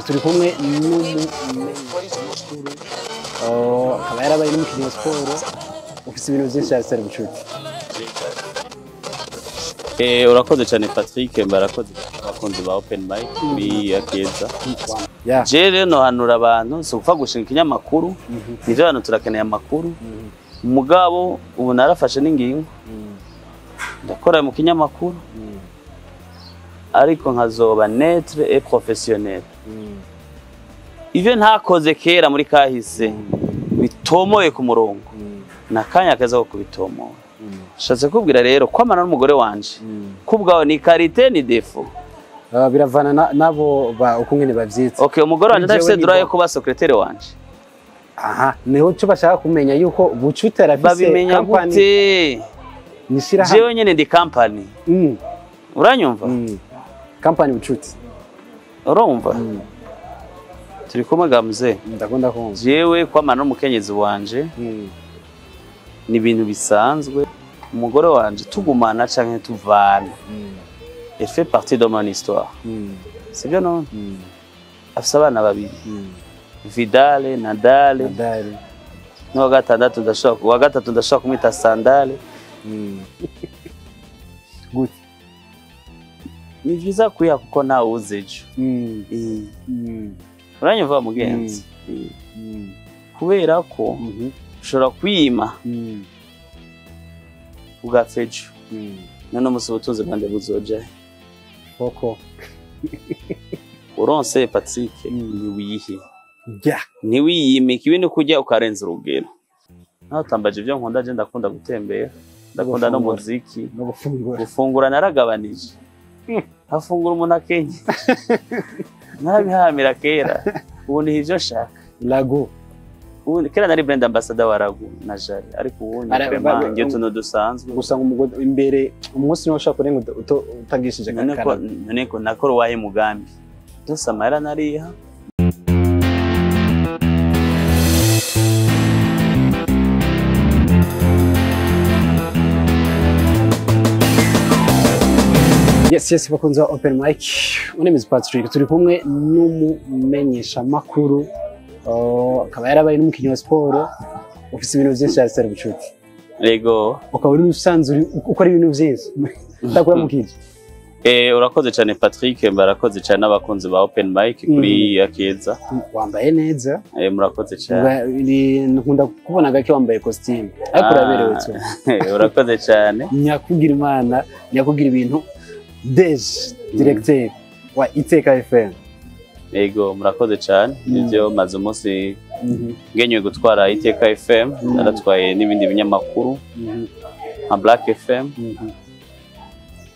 turi kumwe n'umumenyeshamakuru akaba yarabaye n'umukinnyi wa siporo ufite ibintu byinshi Arsène BUCUTI. Urakoze cyane Patrick, mbarakoze abakunzi ba Open Mic kuri Agira. Je rero no hanura abantu so gupfa gushinga ikinyamakuru, nivyo abantu turakeneye amakuru. Mugabo ubu narafashe n'ingingo. Ndakora mu kinyamakuru. Ariko nkazoba netre et professionnel. Ivyo ntakoze kera muri kahise bitomoye ku murongo. Nakanya kaza ko kubitomora. Shatse kubwira rero kwamana n'umugore wanje. Kubwaho ni karite ni defo. Biravana nabo ukungene bavyitse. Okay, umugore wanje ndafise droit yo kuba secrétaire wanje. Aha, niho cyo bashaka kumenya yuko BUCUTI arafise babimenya gute? Nishira hamwe. Jewe nyene ndi company. Uranyumva? Company BUCUTI. Urumva? Turi kumwe gamze. Ndakunda kumva. Jewe kwamana n'umukenyezi wanje. Ni ibintu bisanzwe. Umugore wanje tugumana canke tuvana. Elle fait partie de mon histoire. C'est bien non? Afise abana babiri. Vidale, Nadale. No gatandatu ndashaka, wa gatatu ndashaka kumwita Sandale. Good. Ni vyiza kuya kuko nawe uzejo. Uranyumva mugenzi? Kubera ko ushobora kwima ugapfejo. None musi ubutunzi bwande buzoja. Koko. Uronse Patrick ni wihe. Yeah. Ni wiyimika ibintu kujya ukarenza urugero. Naho tambaje ibyo nkunda je ndakunda gutembera. Ndakunda no muziki no gufungura. Gufungura naragabanije. Hafungura umuntu akenye. Nabihamira kera. Ubu ni ivyo shaka. Lago. Ubu kera nari brand ambassador wa Lago na Jari ariko ubu ni vraiment ngiye tuno dusanzwe. Gusa umugode imbere umunsi no shaka kurenga utagishije kakara. None ko nakoro wahe mugambi. Dusamara nariha. Yes, bakunze Open Mic. Unemize Patrick, turi kumwe n'umumenyeshamakuru akaba yarabaye n'umukinnyi wa siporo ufite ibintu byinshi Arsène BUCUTI. Yego. Ukaba uri musanzwe ukora ibintu byinshi. Ndakora mukije. Urakoze cyane Patrick, mbarakoze cyane abakunzi ba Open Mic kuri Agira. Wambaye neza. Murakoze cyane. Nkunda kubona gake wambaye costume. Ariko uraberewe cyane. Urakoze cyane. Nyakugira Imana, nyakugira ibintu. Directeur wa Iteka Fm. Yego, murakoze cyane. Nivyo maze umunsi ngenywe gutwara Iteka FM, naratwaye n'ibindi binyamakuru nka Black FM.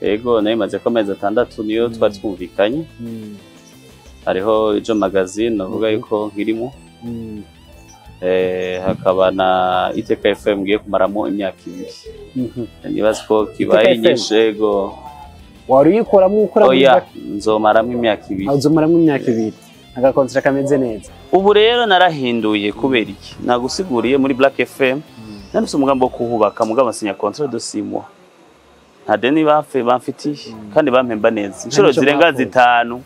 Yego, nayo maze ko amezi 6 niyo twatwumvikanye. Hariho ijo magazine navuga yuko nkirimo. Hakaba na Iteka FM ngiye kumaramo imyaka 2. Nibaza ko kibaye nyishego. Wari yikoramo ukora oya nzomaramo imyaka 2. Uzomaramo imyaka 2. Agakontra kameze neza. Ubu rero narahinduye kubera iki? Nagusiguriye muri Black FM. Nanuse umugambo wo kuhubaka mugabo asinya contrat de 6 mois. Nta deni bamfitiye kandi bampemba neza. Inshuro zirenga 5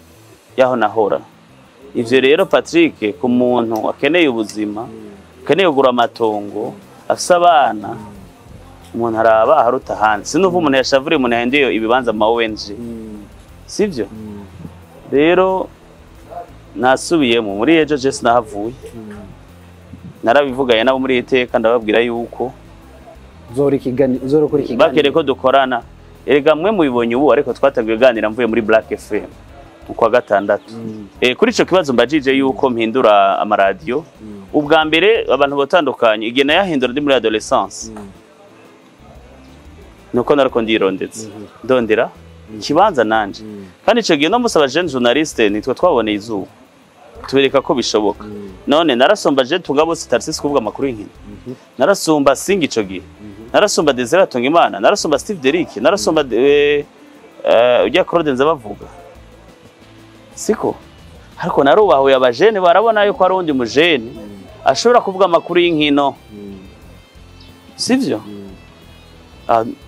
yaho nahora. Ivyo rero Patrick ku muntu akeneye ubuzima, akeneye kugura amatongo, afise abana. Umuntu araba haruta hanze. Sinuva umuntu yashavuriye umuntu yahendiye ibibanza ma ONG. Sivyo? Rero nasubiyemo muri ejo je sinahavuye. Narabivugaye nabo muri Iteka ndababwira yuko uzorukuri kigani. Bakere ko dukorana. Erega mwe mubibonye ubu ariko twatagiye ganira mvuye muri Black FM. Kwa gatandatu. Kuri ico kibazo mbajije yuko mpindura amaradio. Ubwa mbere abantu botandukanye igena yahindura ndi muri adolescence. Nuko nariko ndirondetse ndondera kibanza nanje kandi ico gihe no musaba jeune journaliste nitwe twaboneye izuba tubereka ko bishoboka none narasomba je tungabo Tarsis kuvuga makuru y'inkino narasomba Singa ico gihe narasomba Desire Tungimana narasomba Steve Derrick narasomba ujya Claude bavuga siko ariko narubahuye abajene barabona yuko ari undi mujene ashobora kuvuga amakuru y'inkino sivyo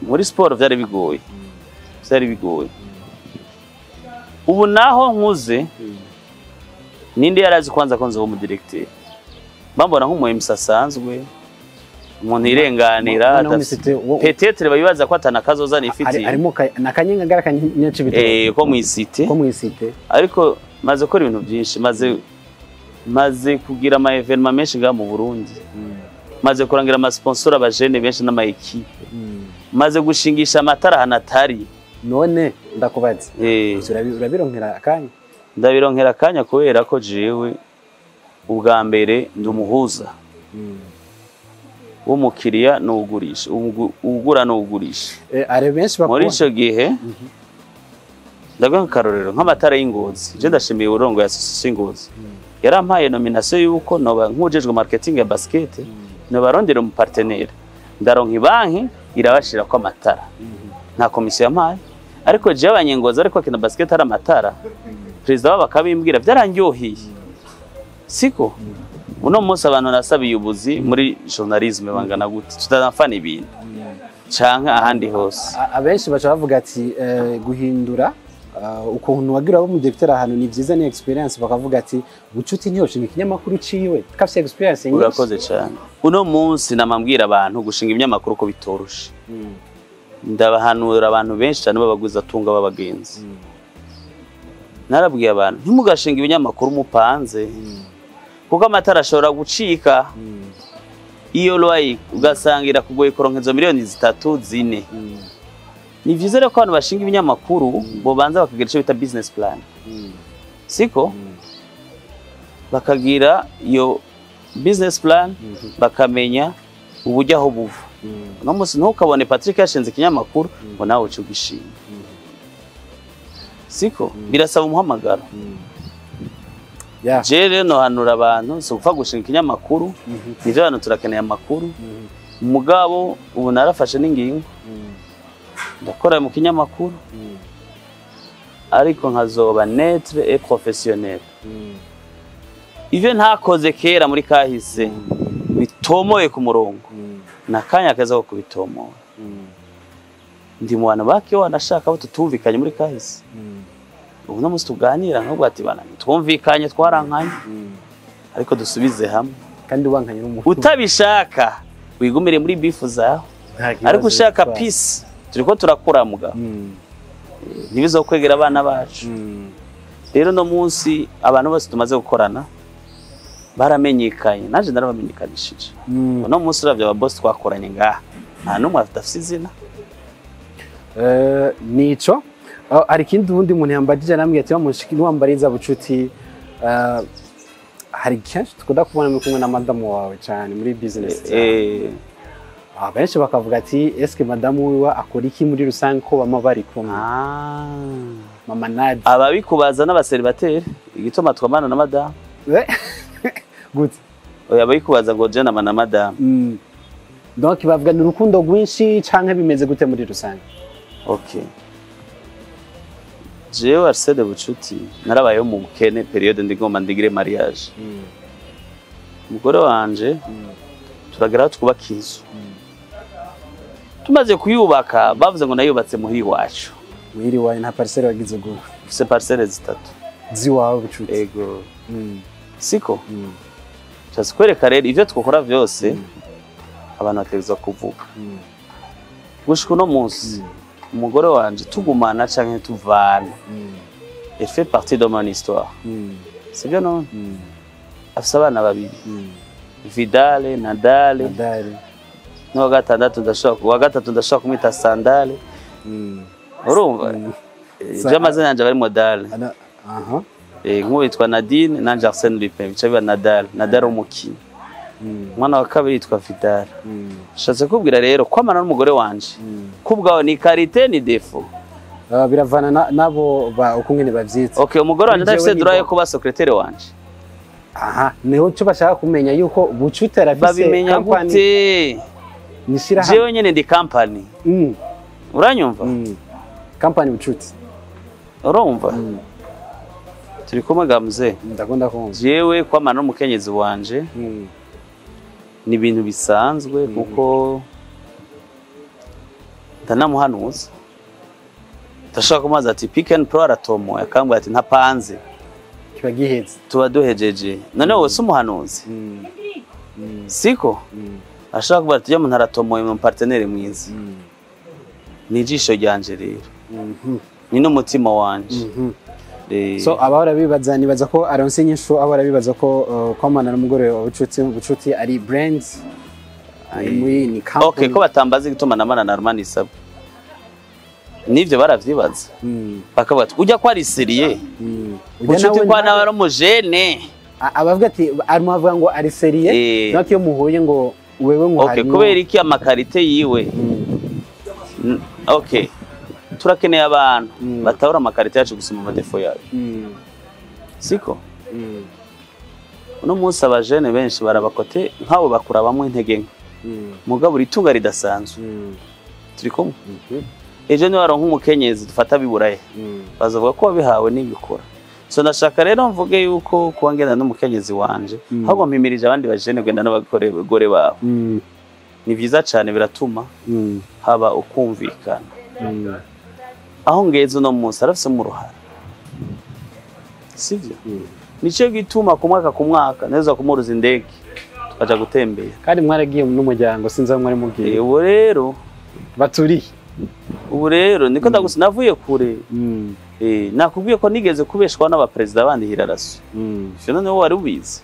muri sport vyari bigoye ubu naho nkuze ninde yarazi kwanza ko nzo mu directeur bambona nk'umuhemsi asanzwe umuntu irenganira peut-être babibaza ko atana kazoza nifitiye arimo nakanyenga garakanyaci bito ko mwisite ariko maze ko ibintu byinshi maze kugira ama evenement menshi ga mu Burundi maze kurangira ama sponsor abajene benshi n'ama equipe maze gushingisha amatara hanatari none ndakubaza urabironkera akanya ndabironkera akanya kubera ko jewe ubwa mbere ndumuhuza umukiriya n'ugurisha ugura n'ugurisha are benshi bakora muri ico gihe ndaga karorero nk'amatara y'Ingozi je ndashimiye urongo ya Singozi yarampaye nomination yuko noba nkujejwe marketing ya basket no barondera mu partenaire ndaronka ibanki irabashira ko amatara nta komisiyo yampaye ariko je abanyengozi ariko kina basket ari amatara president wabakabimbwira byarangyohiye siko uno munsi abantu nasabiye ubuzi muri journalisme bangana gute tutazafana ibintu canka ahandi hose abenshi bacha bavuga ati guhindura ukuntu wagira abo mu directeur ahantu ni byiza ni experience bakavuga ati bucuti niho shinga ikinyamakuru ciwe kafise experience nyinshi urakoze cyane uno munsi namambwira abantu gushinga ibinyamakuru ko bitoroshe ndabahanura abantu benshi cyane babaguza tunga babagenzi narabwiye abantu ntimugashinga ibinyamakuru mupanze kuko amatara ashobora gucika iyo lwayi ugasangira kugoye koronkezo miliyoni 3-4 ni vyiza rero ko abantu bashinga ibinyamakuru bo banza bakagira ico bita business plan siko bakagira iyo business plan bakamenya uburyo aho buva no musi ntukabone Patrick yashinze ikinyamakuru ngo nawe uco gishinga siko birasaba umuhamagaro je rero no hanura abantu so gupfa gushinga ikinyamakuru nivyo abantu turakeneye amakuru mugabo ubu narafashe n'ingingo ndakora mu kinyamakuru ariko nkazoba netre et professionnel ivyo ntakoze kera muri kahise bitomoye ku murongo nakanya kaza ko kubitomora ndi mu bantu bake wanashaka abo tutumvikanye muri kahise ubu no musi tuganira nko ati bana twumvikanye twarankanye ariko dusubize hamwe kandi wankanye n'umuntu utabishaka wigumire muri bifu zawe ariko ushaka peace turiko turakura muga ntibizokwegera abana bacu rero no munsi abantu bose tumaze gukorana baramenyekanye naje narabamenyekanishije no munsi uravye aba boss twakoranye ngaha nta numwe afite izina nico ari kindi ubundi umuntu yambagije namwe ati bamushikira wambariza bucuti hari kenshi tukunda kubona muri kumwe na madamu wawe cyane muri business abenshi bakavuga ati eske madamu wiwe akora iki muri rusange ko bama bari kumwe mama Nadia ababikubaza n'abaseribateri igitoma twamana na madamu gute oya ababikubaza ngo je na madamu donc bavuga ni urukundo rwinshi canke bimeze gute muri rusange okay jewe Arsène BUCUTI narabayeho mu bukene periode ndigomba ndigire mariage umugore wanje turagera twubaka inzu tumaze kuyubaka bavuze ngo nayubatse muhiri wacu muhiri wawe nta parcelle wagize go ufise parcelle 3 ziwawe BUCUTI ego siko cyase kwereka rero ivyo twokora vyose abantu bategezwa kuvuga gushika no munsi umugore wanje tugumana canke tuvana elle fait partie de mon histoire c'est bien non afise abana babiri Vidale Nadale no gatandatu ndashaka kumwita Sandale urumva jamazina yanje bari modale nk'uwitwa Nadine nanje Arsène BUCUTI bicabiba Nadale umukinyi mwana wa kabiri yitwa Vidal shatse kubwira rero kwamana n'umugore wanje kubwaho ni karite ni defo biravana nabo ukungene bavyitse okay umugore wanje ndafise droit yo kuba secrétaire wanje niho cyo bashaka kumenya yuko BUCUTI arafise company nishira hamwe jewe nyene ndi company uranyumva company BUCUTI urumva turi kumwe gamze ndakunda kumva jewe kwamana n'umukenyezi wanje ni ibintu bisanzwe kuko ndanamuhanuza ndashaka kumaza ati pick and pro aratomo yakambwira ati ntapanze kiba gihetse tuba duhejeje none wose umuhanuzi siko ashaka kuba ati umuntu aratomoye mu partenaire mwiza ni ijisho ryanje rero ni n'umutima wanje so abahora bibaza nibaza ko aronse nyishu abahora bibaza ko kwamana n'umugore wa bucuti ari brand muri ni company okay ko batambaze gituma namana na Armani sabo nivyo baravyibaza bakavuga ati ujya kwa riseriye bucuti kwa nawe ari umujene abavuga ati arimo avuga ngo ari seriye nako iyo muhuye ngo wewe ngo okay kubera iki amakarite yiwe okay turakeneye abantu batahura amakarite yacu gusoma amadefo yayo siko uno munsi abajene benshi barabakote nk'abo bakura bamwe intege nke mugabo ritunga ridasanzwe turi kumwe ejo ni waronka umukenyezi dufata biburaye bazavuga ko wabihawe n'ibikora so ndashaka rero mvuge yuko kuba ngenda n'umukenyezi wanje ahubwo mpimirije abandi bajene genda n'abagore babo ni vyiza cyane biratuma haba ukumvikana aho ngeze no munsi arafise mu ruhara sivyo nico gituma ku mwaka neza kumuruza indege tukaja gutembera kandi mwaragiye n'umuryango sinza mwari mubwiye ubu rero baturi ubu rero niko ndagusa navuye kure nakubwiye ko nigeze kubeshwa n'abaperezida bandi hiraraso none wari ubizi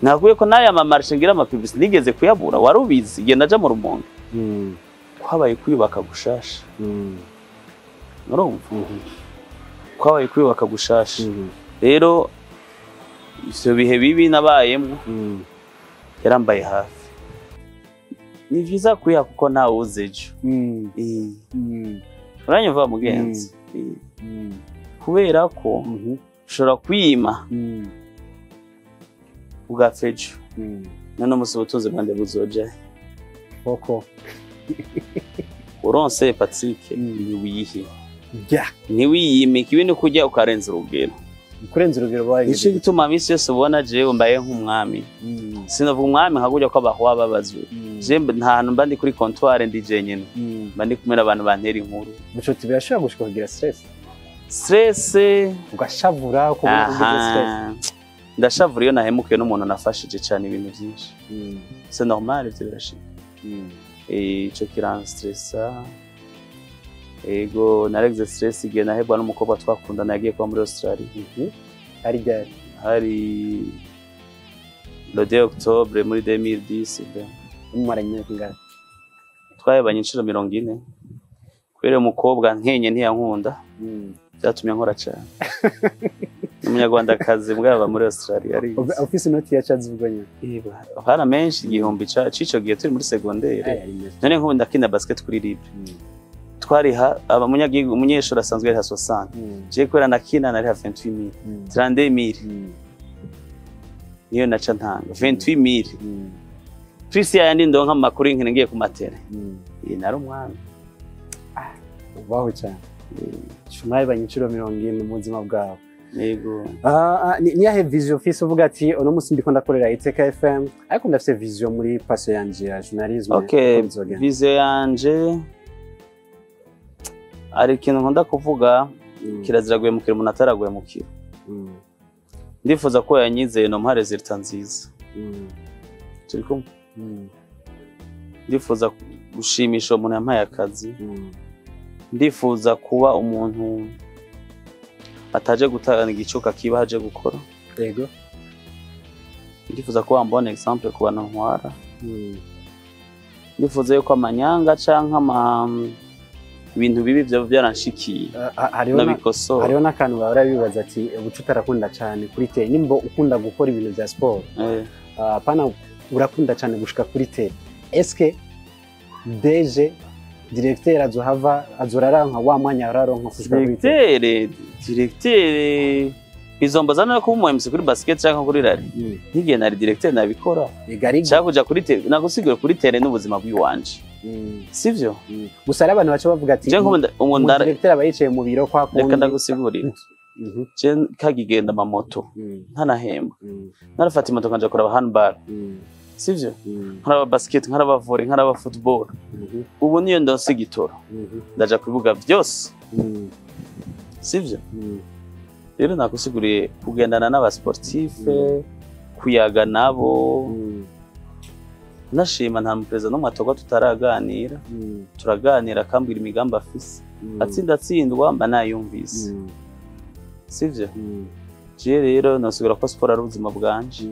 nakubwiye ko naya mamarshe ngira amapibisi nigeze kuyabura wari ubizi igihe naja mu rumonge kwabaye kwiyubaka gushasha urumva kwabaye kwiyubaka gushasha rero ivyo bihe bibi nabayemo yarambaye hafi ni vyiza kuya kuko nawe uzejo uranyumva mugenzi kubera ko ushobora kwima ugapfejo none musi ubutunzi bwande buzoja koko uronse Patrick niwihe niwiyimika ibintu kujya ukarenza urugero kurenza urugero baye nico gituma misi yose ubona jewe mbaye nk'umwami sinavuga umwami nkagujya ko abahwa babazwe je ntahantu mba ndi kuri comptoir ndi jenyene mba ndi kumera abantu bantera inkuru bucuti birashobora gushika kugira stress ugashavura uko stress ndashavura iyo nahemukiye n'umuntu nafashije cyane ibintu byinshi c'est normal ivyo birashika ico kiranstressa ego naregze stress igihe nahebwa n'umukobwa twakundana yagiye kwa muri Australia ari gari hari le 2 octobre muri 2010 umaranye ngara twayebanye inshuro 40 kubera umukobwa nkenye ntiyankunda byatumye nkora cyane umunyarwandakazi bwaba muri Australia ari office note ya chazi buganya hara menshi igihumbi cico gihe turi muri secondaire none nko ndakina basket kuri libre twariha umunyeshuri asanzwe ari 60 je kwera nakina nari 28000 32000 niyo naca ntanga 28000 Chris yandi ndonka amakuru inkene ngiye ku matere nari umwana ubaho cyane shumaye banyiciro 40 mu buzima bwawe yego niyahe vision office uvuga ati uno musi ndiko ndakorera Iteka Fm ariko ndafite vision muri passo yanje ya journalisme vision yanje ari kintu nkunda kuvuga kirazira guhemukira umuntu ataraguye mu kiro ndifuza ko yanyizeye no mpare zirita nziza turi kumwe ndifuza gushimisha umuntu yampaye akazi ndifuza kuba umuntu ataje gutanga igicuka kiba haje gukora yego ndifuza ko wambona example ku bantu ntwara ndifuza yuko amanyanga canka ibintu bibi byo byaranshikiye nabikosora hariho n'akantu bahora bibaza ati ubucuti arakunda cyane kuri tele nimba ukunda gukora ibintu bya sport pana urakunda cyane gushika kuri tele eske DG directeur azoraranka wa mwanya araronka kushika kuri tele directeur izombaza no kuba MC kuri basket cyangwa kuri rally ngiye nari directeur nabikora cyakuja kuri tele nagusigura kuri tele n'ubuzima bw'iwanje sivyo gusa abantu baca bavuga ati directeur abayicaye mu biro kwa kundi reka ndagusigurira je kagigenda amamoto ntanahemba narafata imoto kanje kuraba handball sivyo nkaraba basket nkaraba volley nkaraba football ubu niyo ndonse igitoro ndaja kubibuga byose sivyo rero nakusiguriye kugendana n'aba sportif kuyaga nabo nashima nta mupereza no mwatogwa tutaraganira turaganira akambwira imigambi afise atsindwa mba nayumvise sivyo je rero nasubira ko sport ari ubuzima bwanje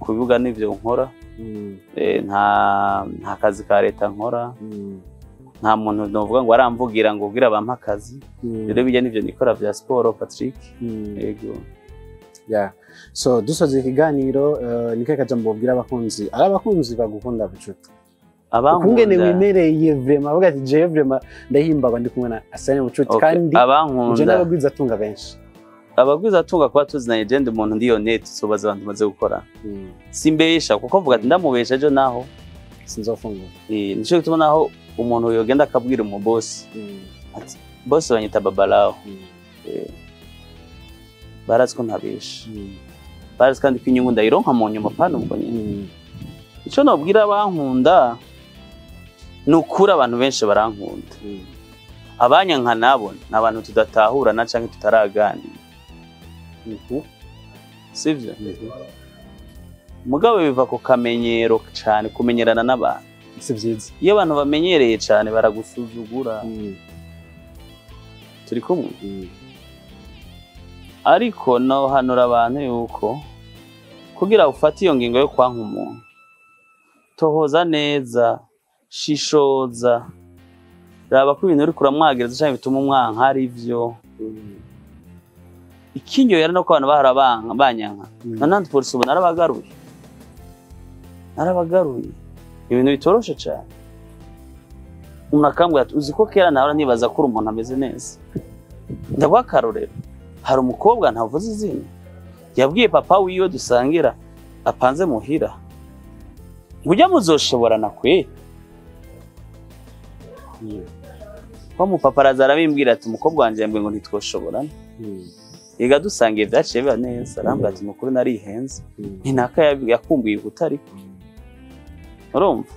kubibuga n'ivyo nkora nta kazi ka leta nkora nta muntu novuga ngo aramvugira ngo ubwira bampa akazi rero bijya n'ivyo nikora vya sport Patrick yego so dusoze ikiganiro nike kajambo ubwira abakunzi abakunzi bagukunda Bucuti ukungene wimereye vraiment avuga ati je vraiment ndahimbagwa ndi kumwe na Arsène Bucuti kandi je n'abagwiza atunga benshi abagwiza atunga kwa tuzinanye je ndi umuntu ndi honnête sobaza abantu maze gukora simbesha kuko mvuga ati ndamubesha ejo naho sinzofungura nico gituma naho umuntu yogenda akabwira umu boss ati boss banyita babalawo barazi ko ntabesha barazi kandi ko inyungu ndayironka mu nyuma pana ubwo nyine ico nobwira abankunda nukuri abantu benshi barankunda abanyanka nabo n'abantu tudatahura na canke tutaraganira sivyo mugabo biva ku kamenyero cyane kumenyerana n'abantu sivyiza iyo abantu bamenyereye cyane baragusuzugura turi kumwe ariko no hanura abantu yuko kugira ufate iyo ngingo yo kwanka umuntu tohoza neza shishoza raba ko ibintu uri kuramwagereza cyane bituma umwanka ari byo ikinyo yari no ko abantu bahara banyanka nanandi polisi ubu narabagaruye ibintu bitoroshe cyane umuntu uzi ko kera nawe nibaza ko umuntu ameze neza ndagwa karorero hari umukobwa ntavuze izina yabwiye papa wiwe dusangira apanze muhira ngujya muzoshoborana kwe kwa mupaparaza arabimbwira ati umukobwa wanje yambwiye ngo ntitwoshoborana yega dusangiye byaciye biba neza arambwira ati mukuru narihenze ntinaka yakumbuye utari urumva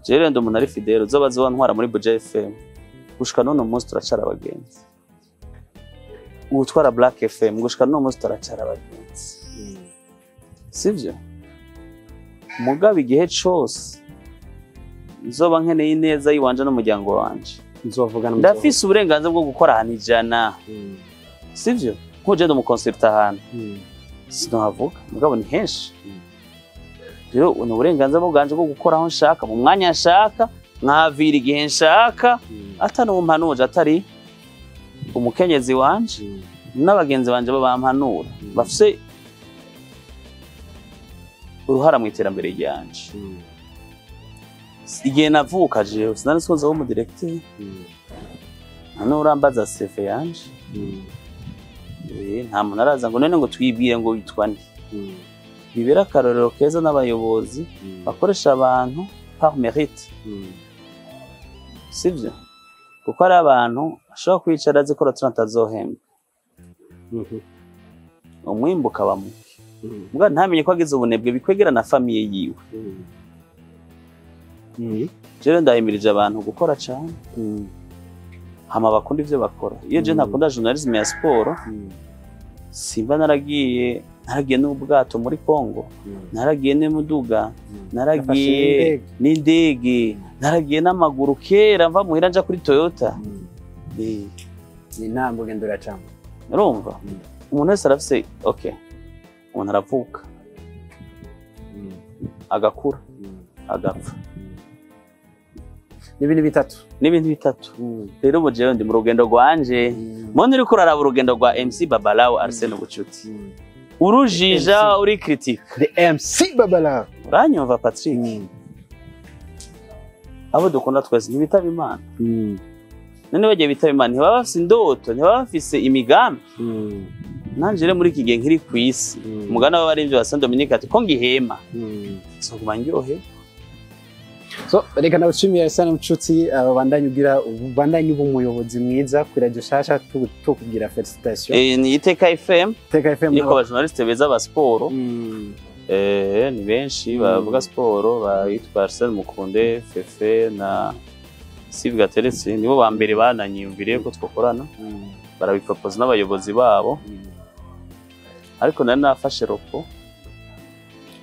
jere ndo umuntu ari fidèle uzobaze wantwara muri Iteka Fm gushika none umunsi turacara abagenzi utwara Black FM gushika none umunsi turacara abagenzi sivyo mugabe igihe cyose nzoba nkeneye neza yiwanje n'umuryango wanje nzovugana ndafise uburenganzira bwo gukora ahantu ijana sivyo nkuje ndo mu concert ahantu sinavuga mugabo ni henshi rero uno burenganzira bwanje bwo gukora aho nshaka mu mwanya nshaka nkavira igihe nshaka atano umpanuje atari umukenyezi wanje n'abagenzi banje babampanura bafise uruhara mu iterambere ryanje igihe navuka jewe sinari soza wo mu directeur none urambaza CV yanje nta muntu araza ngo none ngo twibwire ngo witwa nde bibera akarorero keza n'abayobozi bakoresha abantu par mérite sivyo kuko ari abantu ashobora kwicara zikora 30 azohembwa umwimbuka bamuke mbwa ntamenye ko agize ubunebwe bikwegera na famille yiwe jere ndahimirije abantu gukora cyane hama bakunda ivyo bakora iyo je ntakunda journalisme ya sport simba naragiye n'ubwato muri Kongo naragiye n'umuduga naragiye n'indege naragiye n'amaguru kera mva muhira nja kuri Toyota ni ntambo gendura cyane urumva umuntu wese arafise okay umuntu aravuka agakura agapfa n'ibintu bitatu rero ubu jewe ndi mu rugendo rwanje mbona uriko uraraba urugendo rwa MC Babalawo Arsène Bucuti urujija uri critique the MC Babalawo uranyumva Patrick abo dukunda twese ntibitaba Imana none bagiye bitaba Imana ntibaba bafise indoto ntibaba bafise imigambi nanje rero muri iki gihe nkiri ku isi umugana w'abarivyo wa Saint Dominique ati ko ngihema so kubanyohe so reka nabashimiye Arsène Bucuti bandanye umuyobozi mwiza kwiraje shasha tukubwira felicitation ni Iteka Fm Iteka FM niko abajournaliste beza ba sport ni benshi bavuga siporo bayitwa Arsène Mukunde Fefe na Steve Gateretse nibo ba mbere bananyiyumviriye ko twakorana barabipropose n'abayobozi babo ariko nari nafashe ropo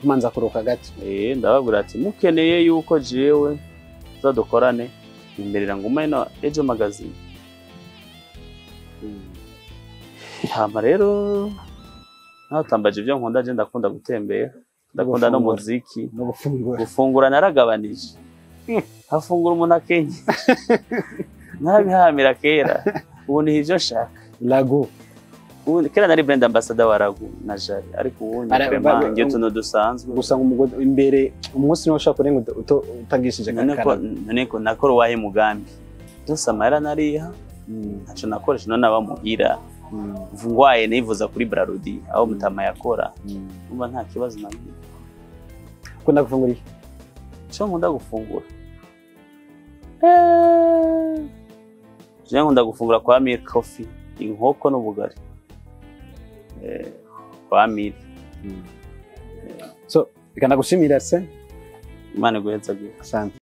kumanza kuruka gato ndababwira ati mukeneye yuko jewe zadukorane imberera ngume no Ejo magazine hama rero natambaje ibyo nkunda je ndakunda gutembera ndakunda no muziki no gufungura naragabanije hafungura umuntu akenye nabihamira kera ubu ni ivyo nshaka lago ubu kera nari brand ambassador wa Lago na Jari ariko ubu ngiye tuno dusanzwe gusa ngo imbere umunsi no ushaka kurenga utagishije kakara niko nakora wahe mugambi byose amara nariha ntaco nakoresha none abamuhira vungwaye nivuza kuri Brarudi aho mutama yakora umva nta kibazo namwe kunda gufungura iki cyo nkunda gufungura je nkunda gufungura kwa Milk Coffee inkoko n'ubugari kwa Milk so ikana gushimira se Imana guheza gwe asante